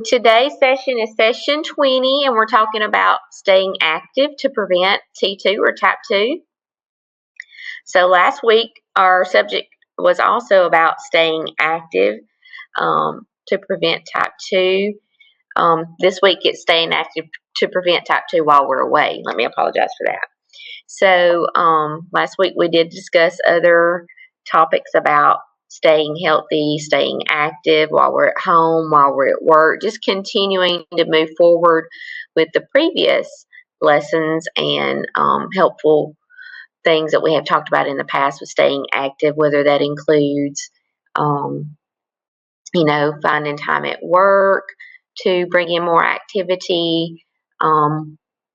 Today's session is session 20, and we're talking about staying active to prevent T2 or type 2. So last week, our subject was also about staying active to prevent type 2. This week, it's staying active to prevent type 2 while we're away. Let me apologize for that. So last week, we did discuss other topics about staying healthy, staying active while we're at home, while we're at work, just continuing to move forward with the previous lessons and helpful things that we have talked about in the past with staying active, whether that includes, finding time at work to bring in more activity,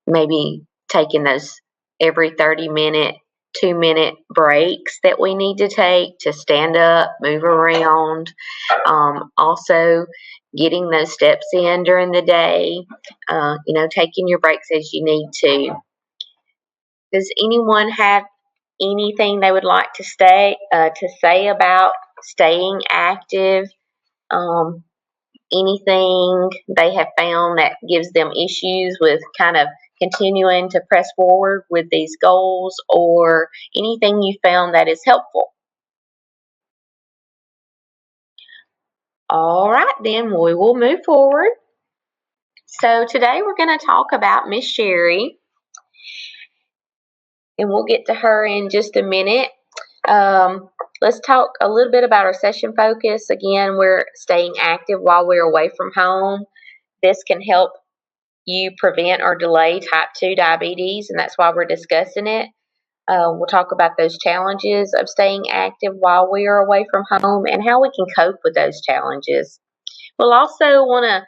maybe taking those every 30-minute 2-minute breaks that we need to take to stand up, move around. Also, getting those steps in during the day, taking your breaks as you need to. Does anyone have anything they would like to say about staying active? Anything they have found that gives them issues with kind of continuing to press forward with these goals, or anything you found that is helpful? All right, then we will move forward. So today we're going to talk about Miss Sherry, and we'll get to her in just a minute. Let's talk a little bit about our session focus. Again, we're staying active while we're away from home. This can help you prevent or delay type 2 diabetes, and that's why we're discussing it. We'll talk about those challenges of staying active while we are away from home and how we can cope with those challenges. We'll also want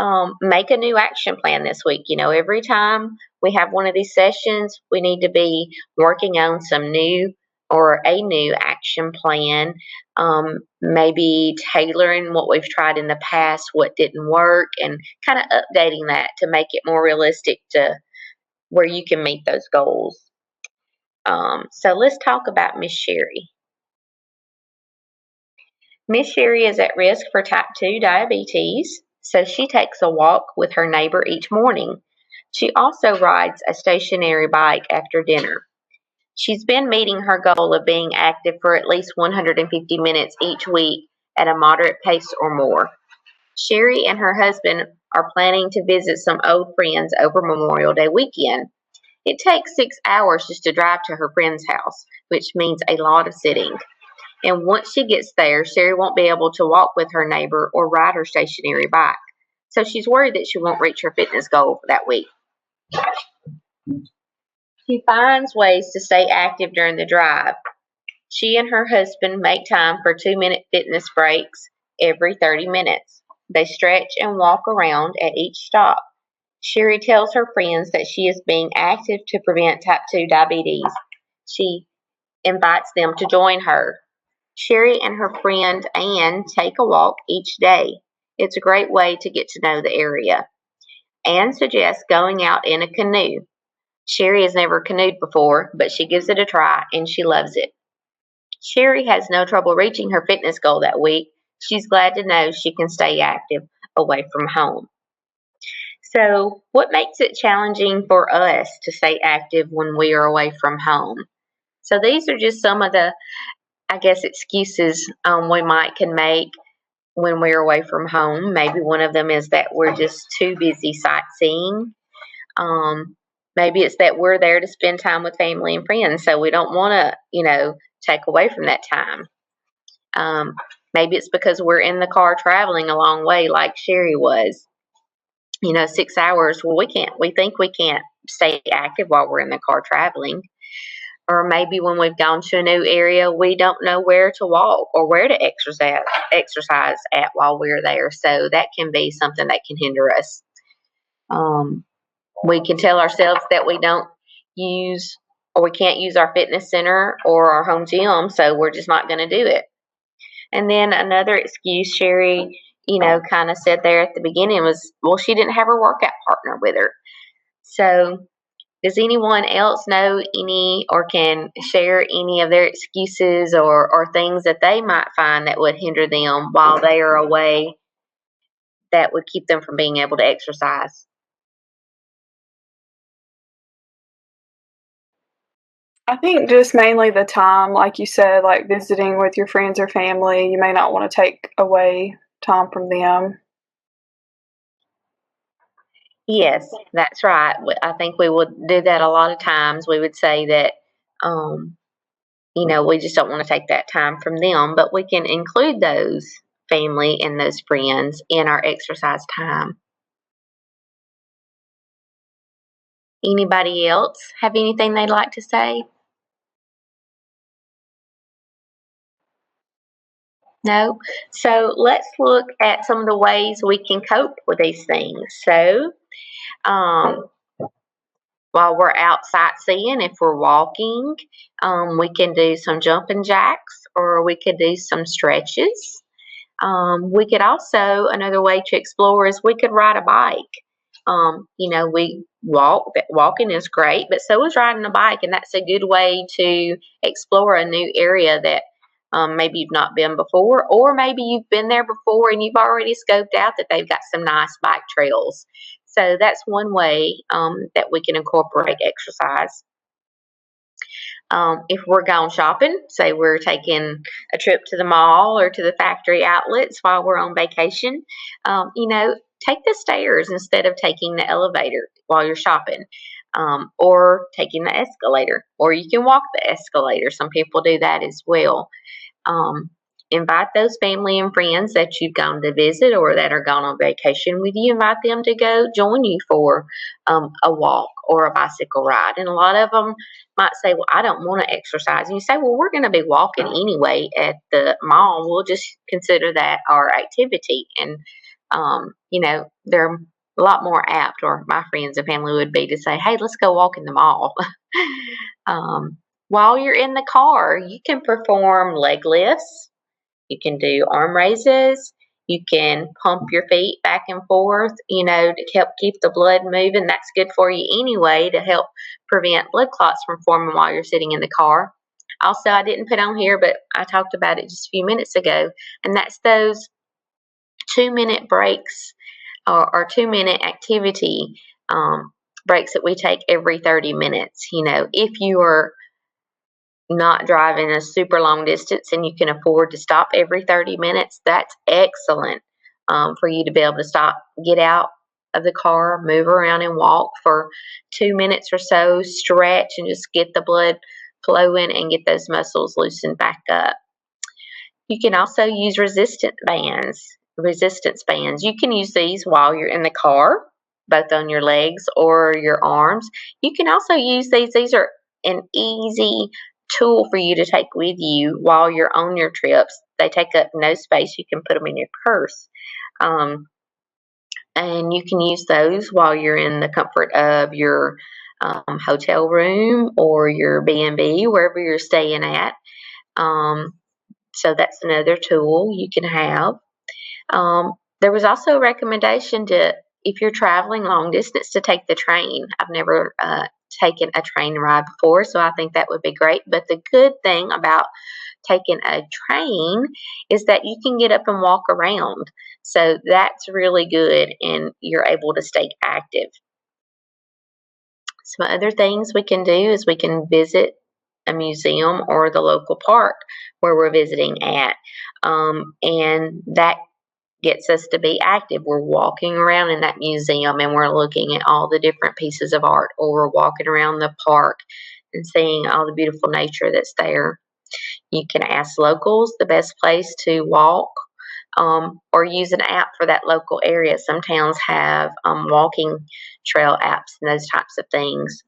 to make a new action plan this week. Every time we have one of these sessions, we need to be working on some new or a new action plan, maybe tailoring what we've tried in the past, what didn't work, and kind of updating that to make it more realistic to where you can meet those goals. So let's talk about Miss Sherry. Miss Sherry is at risk for type 2 diabetes, so she takes a walk with her neighbor each morning. She also rides a stationary bike after dinner. She's been meeting her goal of being active for at least 150 minutes each week at a moderate pace or more. Sherry and her husband are planning to visit some old friends over Memorial Day weekend. It takes 6 hours just to drive to her friend's house, which means a lot of sitting. And once she gets there, Sherry won't be able to walk with her neighbor or ride her stationary bike. So she's worried that she won't reach her fitness goal for that week. She finds ways to stay active during the drive. She and her husband make time for 2-minute fitness breaks every 30 minutes. They stretch and walk around at each stop. Sherry tells her friends that she is being active to prevent type 2 diabetes. She invites them to join her. Sherry and her friend Anne take a walk each day. It's a great way to get to know the area. Anne suggests going out in a canoe. Sherry has never canoed before, but she gives it a try and she loves it. Sherry has no trouble reaching her fitness goal that week. She's glad to know she can stay active away from home. So, what makes it challenging for us to stay active when we are away from home? So, these are just some of the, excuses we can make when we're away from home. Maybe one of them is that we're just too busy sightseeing. Maybe it's that we're there to spend time with family and friends, so we don't want to, take away from that time. Maybe it's because we're in the car traveling a long way, like Sherry was. 6 hours. Well, we think we can't stay active while we're in the car traveling. Or maybe when we've gone to a new area, we don't know where to walk or where to exercise at while we're there. So that can be something that can hinder us. We can tell ourselves that we don't use or we can't use our fitness center or our home gym, so we're just not going to do it. And then another excuse Sherry, kind of said there at the beginning was, well, she didn't have her workout partner with her. So does anyone else know any or can share any of their excuses or things that they might find that would hinder them while they are away that would keep them from being able to exercise. I think just mainly the time, like you said, like visiting with your friends or family, you may not want to take away time from them. Yes, that's right. I think we would do that a lot of times. We would say that, we just don't want to take that time from them, but we can include those family and those friends in our exercise time. Anybody else have anything they'd like to say? No? So let's look at some of the ways we can cope with these things. So, um, while we're out sightseeing, if we're walking, we can do some jumping jacks or we could do some stretches. We could also, another way to explore is we could ride a bike. We walking is great, but so is riding a bike, and that's a good way to explore a new area that maybe you've not been before, or maybe you've been there before and you've already scoped out that they've got some nice bike trails. So that's one way that we can incorporate exercise. If we're going shopping, say we're taking a trip to the mall or to the factory outlets while we're on vacation, take the stairs instead of taking the elevator while you're shopping, or taking the escalator, or you can walk the escalator. Some people do that as well. Um, Invite those family and friends that you've gone to visit or that are gone on vacation with you. Invite them to go join you for a walk or a bicycle ride. And a lot of them might say, well, I don't want to exercise. And you say, well, we're going to be walking anyway at the mall. We'll just consider that our activity. And, they're a lot more apt, or my friends and family would be, to say, hey, let's go walk in the mall. While you're in the car, you can perform leg lifts. You can do arm raises. You can pump your feet back and forth, to help keep the blood moving. That's good for you anyway, to help prevent blood clots from forming while you're sitting in the car. Also, I didn't put on here, but I talked about it just a few minutes ago, and that's those 2-minute breaks or 2-minute activity breaks that we take every 30 minutes. If you are not driving a super long distance and you can afford to stop every 30 minutes, that's excellent for you to be able to stop, get out of the car, move around and walk for 2 minutes or so, stretch and just get the blood flowing and get those muscles loosened back up. You can also use resistance bands. You can use these while you're in the car, both on your legs or your arms. You can also use these. These are an easy tool for you to take with you while you're on your trips. They take up no space. You can put them in your purse. And you can use those while you're in the comfort of your hotel room or your B&B, wherever you're staying at. So that's another tool you can have. There was also a recommendation to, if you're traveling long distance, to take the train. I've never taken a train ride before, so I think that would be great. But the good thing about taking a train is that you can get up and walk around. So that's really good, and you're able to stay active. Some other things we can do is we can visit a museum or the local park where we're visiting at. And that gets us to be active. We're walking around in that museum and we're looking at all the different pieces of art, or we're walking around the park and seeing all the beautiful nature that's there. You can ask locals the best place to walk, or use an app for that local area. Some towns have walking trail apps and those types of things.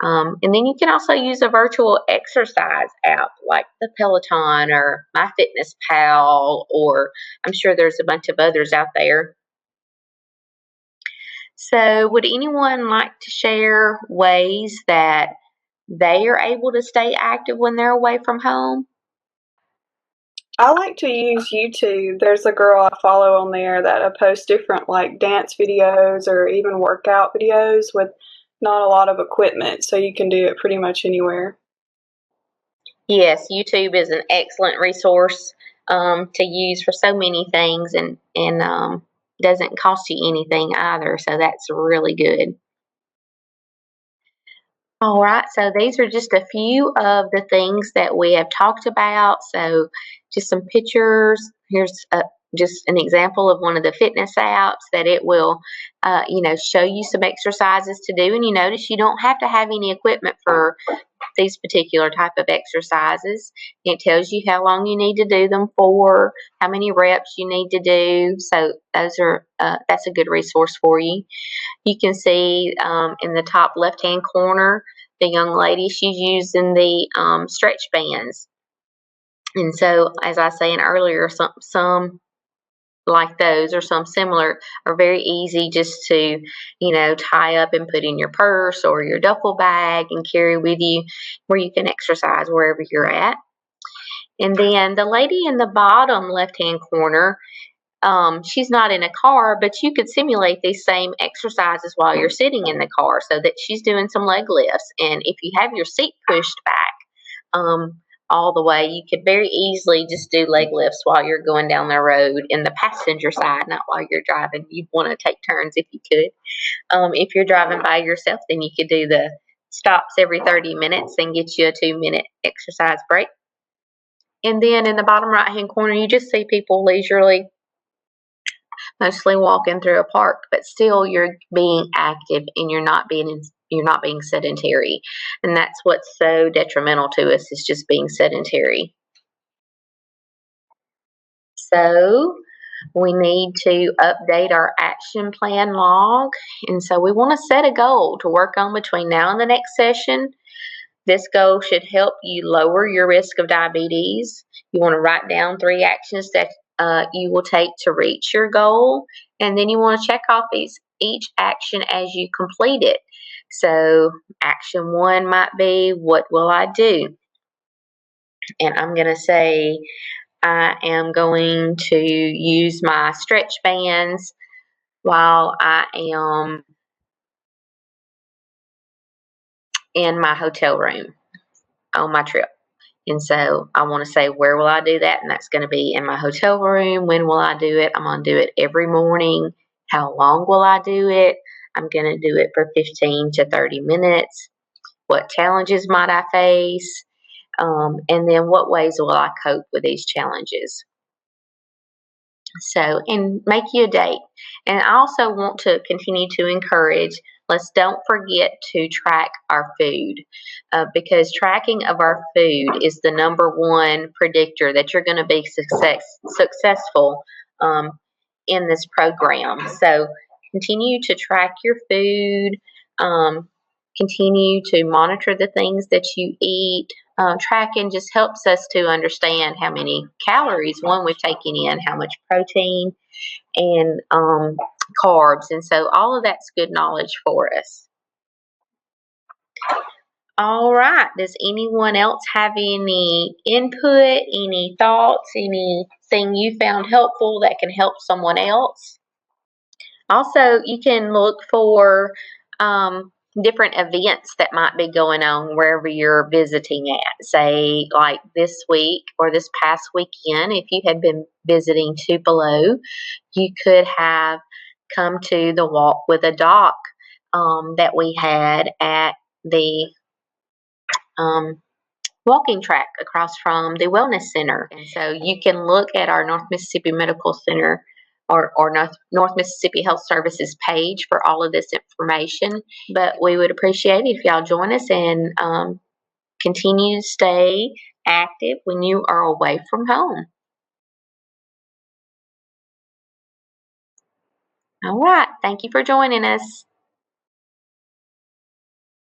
And then you can also use a virtual exercise app like the Peloton or MyFitnessPal, or I'm sure there's a bunch of others out there. So, would anyone like to share ways that they are able to stay active when they're away from home? I like to use YouTube. There's a girl I follow on there that posts different like dance videos or even workout videos with not a lot of equipment, so you can do it pretty much anywhere. Yes, YouTube is an excellent resource to use for so many things, and doesn't cost you anything either, so that's really good. All right, so these are just a few of the things that we have talked about. So just some pictures. Here's just an example of one of the fitness apps that it will, show you some exercises to do. And you notice you don't have to have any equipment for these particular type of exercises. It tells you how long you need to do them for, how many reps you need to do. So those are that's a good resource for you. You can see in the top left-hand corner, the young lady, she's using the stretch bands. And so, as I was saying earlier, some like those or some similar are very easy just to, tie up and put in your purse or your duffel bag and carry with you where you can exercise wherever you're at. And then the lady in the bottom left-hand corner, she's not in a car, but you could simulate these same exercises while you're sitting in the car so that she's doing some leg lifts. And if you have your seat pushed back all the way, you could very easily just do leg lifts while you're going down the road in the passenger side, not while you're driving. You'd want to take turns if you could. If you're driving by yourself, then you could do the stops every 30 minutes and get you a 2-minute exercise break. And then in the bottom right-hand corner, you just see people leisurely mostly walking through a park, but still you're being active and you're not being sedentary. And that's what's so detrimental to us, is just being sedentary. So we need to update our action plan log. And so we want to set a goal to work on between now and the next session. This goal should help you lower your risk of diabetes. You want to write down 3 actions that you will take to reach your goal, and then you want to check off each action as you complete it. So action 1 might be, what will I do? And I'm going to say I am going to use my stretch bands while I am in my hotel room on my trip. And so I want to say, where will I do that? And that's going to be in my hotel room. When will I do it? I'm going to do it every morning. How long will I do it? I'm going to do it for 15 to 30 minutes. What challenges might I face? And then what ways will I cope with these challenges? So, and make you a date. And I also want to continue to encourage, let's don't forget to track our food, because tracking of our food is the #1 predictor that you're going to be successful in this program. So continue to track your food, continue to monitor the things that you eat. Tracking just helps us to understand how many calories, we're taking in, how much protein and carbs. And so all of that's good knowledge for us. All right. Does anyone else have any input, any thoughts, anything you found helpful that can help someone else? Also, you can look for different events that might be going on wherever you're visiting at. Say, like this week or this past weekend, if you had been visiting Tupelo, you could have come to the Walk with a Doc that we had at the walking track across from the Wellness Center. And so you can look at our North Mississippi Medical Center or North Mississippi Health Services page for all of this information. But we would appreciate it if y'all join us and continue to stay active when you are away from home. All right. Thank you for joining us.